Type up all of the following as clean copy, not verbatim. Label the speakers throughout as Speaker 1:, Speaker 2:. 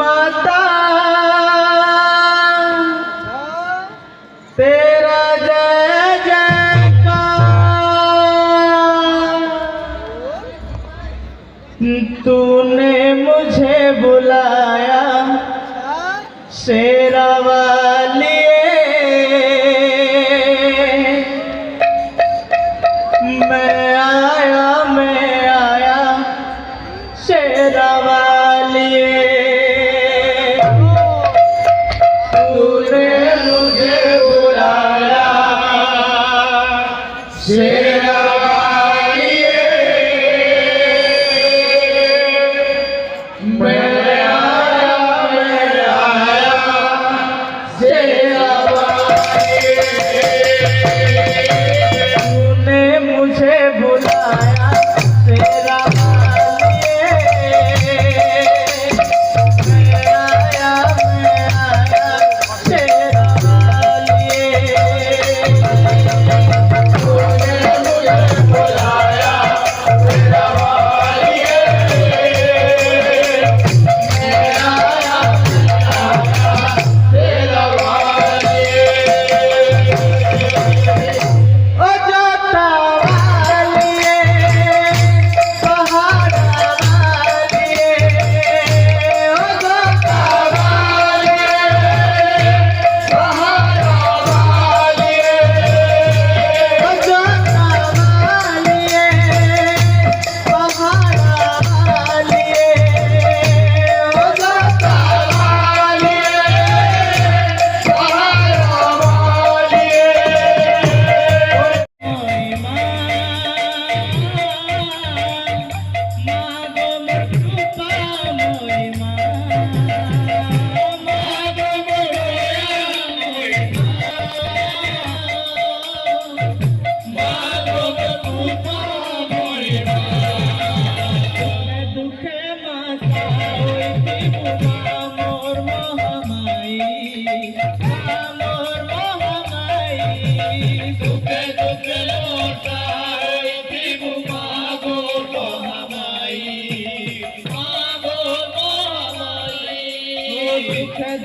Speaker 1: माता तेरा जय जयकार। तूने मुझे बुलाया शेरा वाली, मैं आया शेरा वाली। तूने मुझे बुलाया शेरा वाली, मैं आया शेरा वाली। तूने मुझे बुलाया शेरा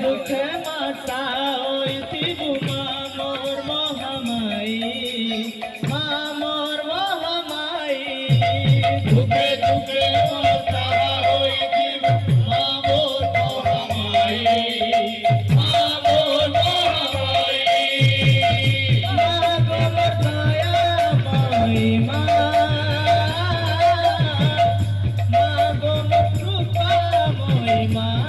Speaker 1: दुखे माता होती बुमा मोर महामाई, माँ मोर महामाई। दुखे दुखे माता होती बुमा मोर महामाई, माँ मोर महामाई। माँ गोबर दया माई माँ, माँ गोबर कृपा माई माँ।